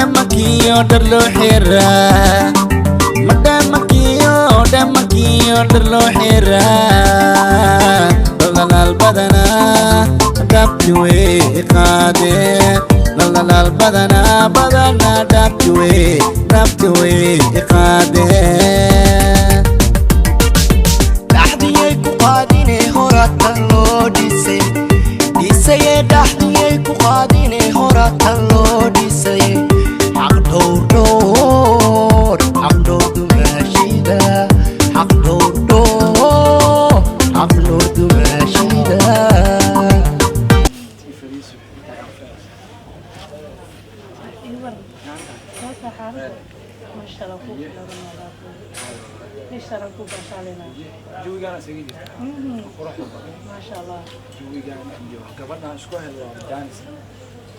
Madamakiyo darlo xira Madamakiyo darlo xira Lalal badana dabti way qaade Lalal badana dabti way qaade Dahdiyay ku qaadine horatan loo dhisay Disay dahdiyay ku qaadine horatan loo dhisay Xaq dhowr dumashida Xaq dhowr dumashida جويجانا سجيد. ما شاء الله. جويجانا قبلنا نشكوه الجانس.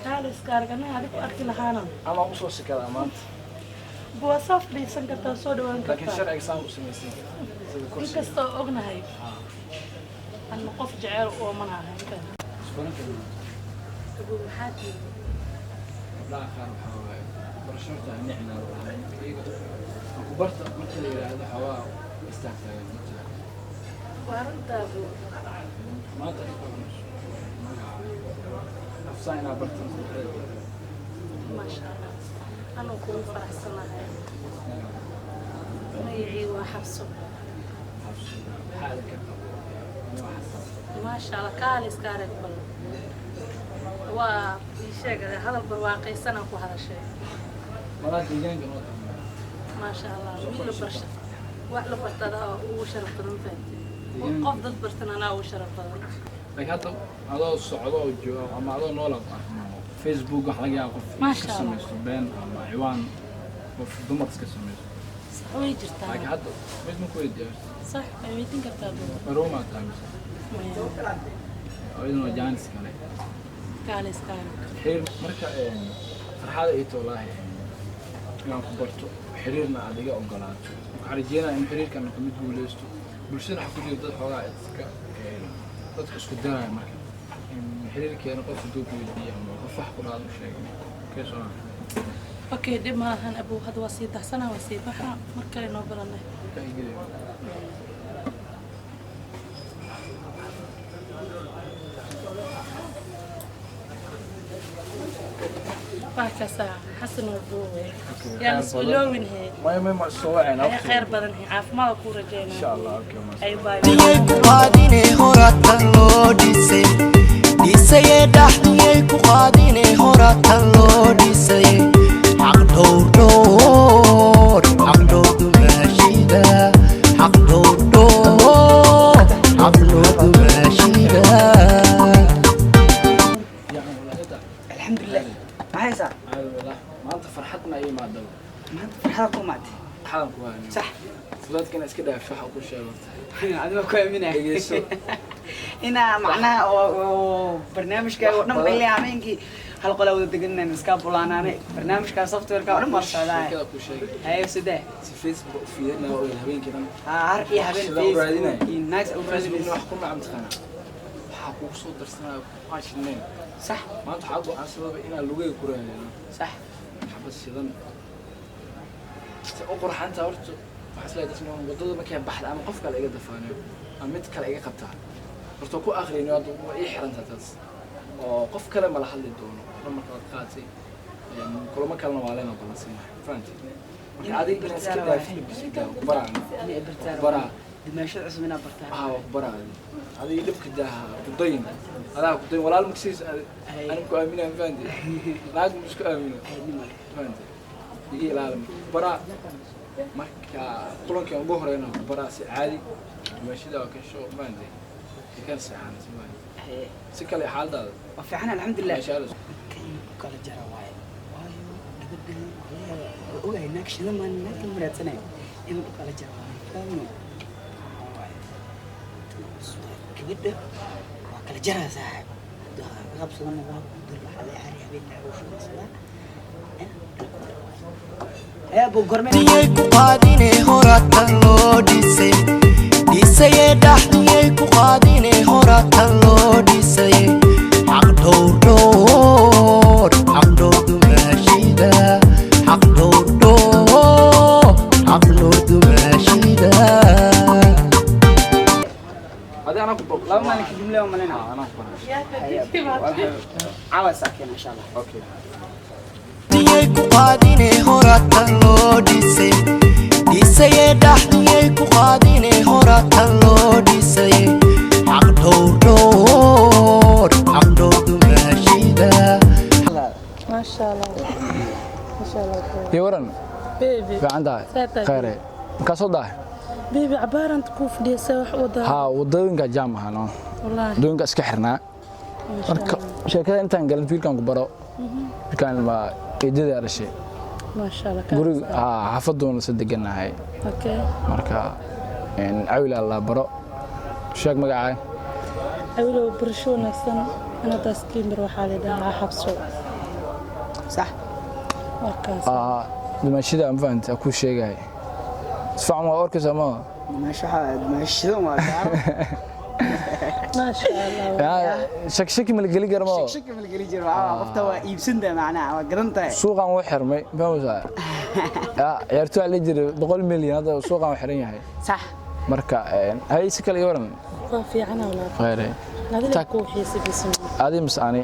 كالس كارجنا هذيك أكل هانا. أنا أوصل سكلا مانت. بوصف لي سنكت صود وانكت. لكن شرع إنسان مسلمين. كيف استو أغنى هاي. النقف جعير ومنها هاي. سبحان الله. أبو حاتي. لا خير حواي. برشلونة نحنا كبرت مثل هذا حواء استحسن. وأنت أبو. ما تعرف. أفصينا برت. ما شاء الله. أنا أكون فرح سنة هاي. ميعي وحفصه. حالك. ما شاء الله كالس كارك بل. وشيء هذا البرواقي سنة وهذا الشيء. مرات يجين جنود. ما شاء الله ويل برشة وحلا برتدا وشرف بدن فهمتي وقف ضد برتنا أنا وشرف بدن لكن حتى هذا الصعود والجو أما هذا نولد فيسبوك وحلاقي أقف ما شاء الله بين عوان وفي ضمت كسمير صحوي جرتها لكن حتى مش مكويد يا صح ميتين كتابه روما تامس أيضا جانس كله كالس كان حير مركا فرحة إيه والله يعني كبرتو حريرنا على أوقات وحرجينا إن حرير كان نقمت بوليستو بلشنا حكوا لي ضد حوائط ضد كسكدنا مركب إن حرير كان قف دوب يدي أما قف حكوا هذا الشيء كيف صار أوكي دم هن أبو هذا وسيط سنة وسيط بحر مركب نوبلنا باكسا حسن وضوء يعني سلوين هي ما سوينا هي خير بدن هي عارف ما أكون رجينا إن شاء الله أوكي أي باي قاديني هوراتن لو ديسي ديسي دحني قاديني هوراتن لو ديسي حق دور دمشيدا حق دور دمشيدا الحمد لله معايا والله ما أنت فرحتنا أي ما دوا ما أنت فرحتكم معدي حالك وين صح صدقت كنا اسكده في حق كل شيء عدو كوي منه هنا معناها برنامج كا ودن بيلي عامينكي حلقه لو دغنا مسكا بولانانه برنامج كا سوفت وير كا ودن مرسادا كده كل شيء هاي سده فيسبوك فينا وهبين كده عارف ايه هبين فيسبوك الناس او فيسبوك نحكم عم تخنا حقوق صوت درسنا عاشنين صح ما انت حقوق على سبب ان لوغي كورين صح حبس سيدان اقرح انت ورت waxaa la dadka wadada markay baxda ama qof kale iga dafaanayo ama mid kale iga qabtaa horta ku akhriin waa ii xiranta taas oo qof kale ma la hadli doono marka qaatay kulama kalena waa leena balansan faanti marka adiga in iska daafin bisida bara dimaashad cusbina bartaa bara adiga dibka daha kudayn adaa kudayn walaal magsiis aan ku aaminaa faanti laag musku aamino faanti igi ilaalim bara marka kulankan ugu horeeyna baraasi caadi meeshida ka soo maandey kan saxan si kale xaaladaada waa fiican alxamdulillah insha Allah kala jara waayo gabadhan ogahay naagshada ma naagta maraadsanay in kala jara waayo gabadha waa kala jara saaxib qabsadana waa dul waxa la xariibay oo أبو قرمي قاديني هوراتن لو ديسي ديسي دحني قاديني هوراتن لو ديسي حق دور دمشيدا عاوز ساكن ان شاء الله okay diyay ku qaadine horatan loo dhisay dhisay dhaxdiyay ku qaadine horatan loo dhisay xaq dhowr dumaashida ما شاء الله ما شاء الله يورن بيبي في عندها خير كسوده بيبي عبارة أنت كوف دي سوح وده ها wadooyinka jaamaha no والله wadooyinka iska xirnaa marka sheekada intaan galan fiilkan ku baro kan ma eedada rashay ما شاء الله guri xafadoona sadeganahay اوكي marka awila la baro sheeg magacay awilo برشو نفسنا أنا تسكين بروح على ده حبسو صح وكاس dimashida aan fahanti ku sheegay isfahmo orkisa ma ماشي حاد ماشي ما ما شاء الله shak mal gali garmo شك من الجريجر قفته ويبسنده معناها وقرنته suuqan way xirmay bawsa ciyaartu la jiray 100 milyan hada suuqan way xiran yahay صح marka hay si kale yoran في عنا ولا khayray هذا كو حيسي بسم adi masani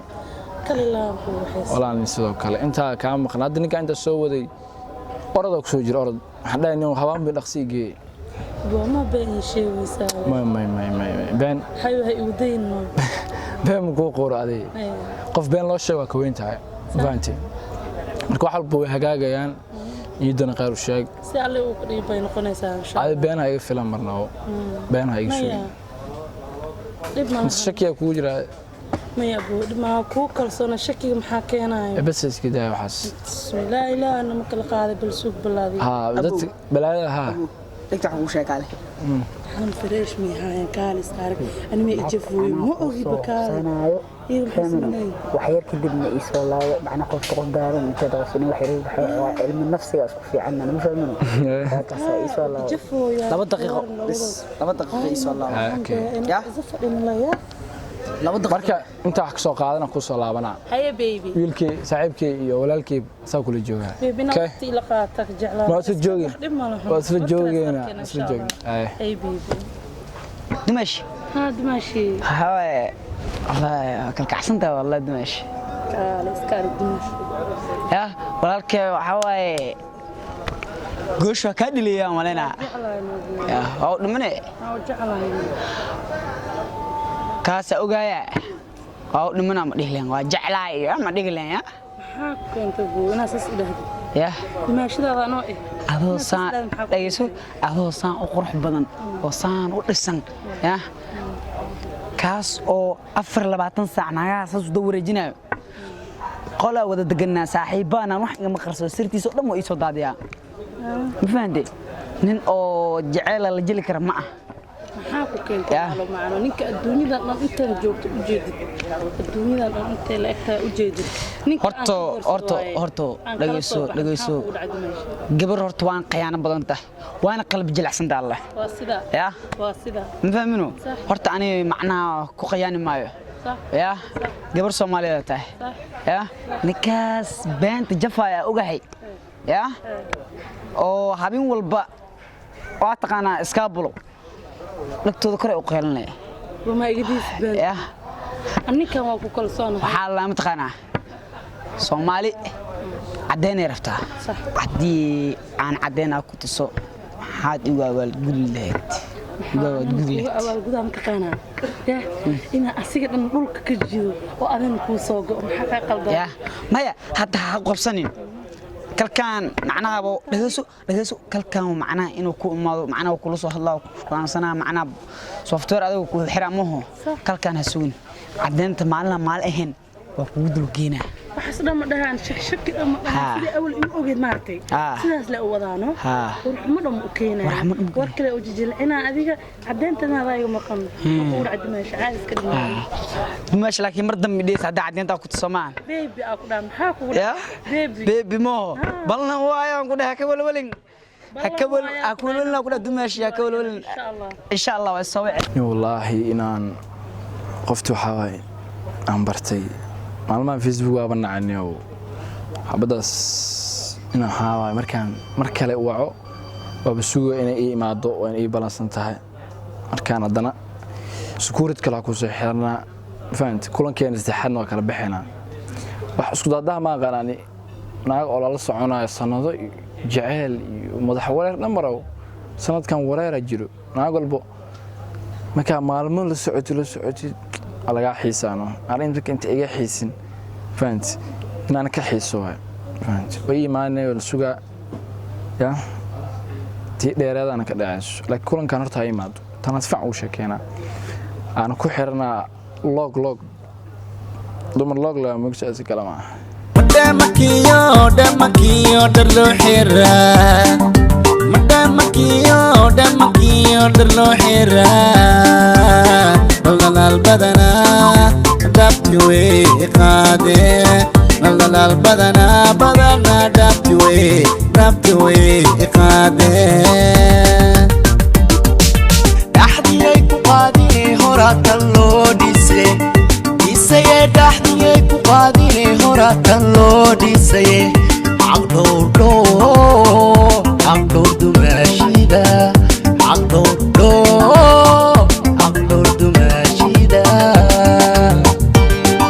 كلا كو حيسي walaan sidoo kale inta ka maqnaa ninka inta soo waday orada ku soo jira orad waxaan dhahay inuu habaan bi dhaqsiigay وما بين شيء ويساوي ما been حيو هي ودين been ku qoraday qof been loo sheego ka weyn tahay faanti marka wax walba way hagaagayaan iyadana qeyr u sheeg si alle uu ku dhibay noqonaysaa insha ay been ay filan marnaa been ay sheeg dib ma shakiya ku jira ما يبود ما كو كلسون شكي محا كيناي بس كده وحس بسم الله اله انا مكل قاده بالسوق بلادي ها بدت بلا ها دكتور حقوق شيك عليه حن فريش مي هاي كالس كارك انا ما اجفوي مو اوغي بكار وحير كدبنا إيش والله معنا قف قدارن كذا وسني وحير علم النفس يسقط في عنا أنا مش فاهمين هذا إيش والله جفوا يا 2 دقيقة بس 2 دقيقة إيش والله اوكي يا زفر الله يا 2 دقيقة marka inta wax ka soo qaadana ku soo laabana هيا بيبي wiilkii saaxiibkii iyo walaalkii saa kula joogaa بيبي نقطي لقاتك جعلها ما تجوجين بس جوجينا اي بيبي دمشق هذا ماشي هاي والله كل كحسنته والله دمشق كالس كارك دمشق يا ولكن حواي قوش كادلي يا مالنا يا هو دمني او جعلها كاس اوغايا هو دمنا ما دهلين وا جعلaa iyo ma dhigleen ya maxaa keentay buu inaas is idhaahdo ya dimaashadaada anoo adoo saan dhageyso adoo saan u qurux badan oo saan u dhisan ya kaas oo 24 saac naagaas u wareejinayo qola wada deganaa saaxiibana wax iga maqarso sirtiisa oo dhan oo soo daadiya ma fahanday nin oo jecel la jili kara ma ah maxaa ku keentay halo macno ninka adduunyada dhan inta joogto u jeedid adduunyada dhan inta la egtaa u jeedid ninka horto dhageyso gabar horto waan qiyaano badan tahay waana qalbi jilicsan tahay Allah waa sida ya waa sida ma fahmino horta ani macnaa ku qiyaani maayo ya gabar Soomaaliyeed tahay ya nikaas beenta jafaya ogahay ya oo habeen walba waa taqaana iskaabulo lagtooda kore u qeelanay wama igadiis been ya annikan waa ku kalsoonahay waxa la ma taqaana Soomaali cadeynay raftaa hadii aan cadeynaa ku tuso waxaad igu awaal gudleed awaal gudaha ma taqaanaa ya ina asiga dhan dhulka ka jido oo adan ku soo go maxaa ka qaldan ya maya hadda ha qabsanin kalkaan macnaha dhageyso kalkaan macnaha inuu ku imaado macnaha ku soo hadlaa kulansanaa macnaha software adigu ku xiraamaho kalkaan ha suun cadeynta maal ahayn waa ku dulgeena waxaas dhama dhahaan shak ama sida awal in ogeed maartay sidaas la wadaano warxuma dham u keenay war kale oo jijilcina adiga cadeynta maadayga maqan oo cadmeesha caadis ka dhimaay dimash laakiin mar dambe dhees hada cadeynta ku tusamaan baby aku dhan maxaa ku baby mo balna waayaan ku dhahay ka walwalin hakawal akulna ku dhahay dimash ya ka walwalin insha Allah waa soo wicin wallahi inaan qoftu xawaay aan bartay maalmaha Facebook waa banacnay habadaas ina xawaay mar kale waco waa suugo inay imaado oo ay balansan tahay markaan hadana security kala ku soo xirnaa فهمت كلن كان استحنا وكلا بحنا وحسك ضدها ما قالني naag oo la soconayo sanado jacayl iyo madax wareer dhamaro sanadkan wareer jiro naag walbo marka maalmo la socotid alaga xiisaano arinta inta iga xiisin fahant inaan ka xiiso fahant way iimaanay oo suga ya tii dheeraadana ka dhacayso laakiin kulankan horta ay imaado tanad fac u sheekena aan ku xirnaa log dumar log la magsaasi kalama damakiyo darlo xira damakiyo darlo xira walal badana dabti way qaade walal badana dabti way qaade dhaxdiyay ku qaadine horata loo dhisay dhaxdiyay ku qaadine horata loo dhisay caqdow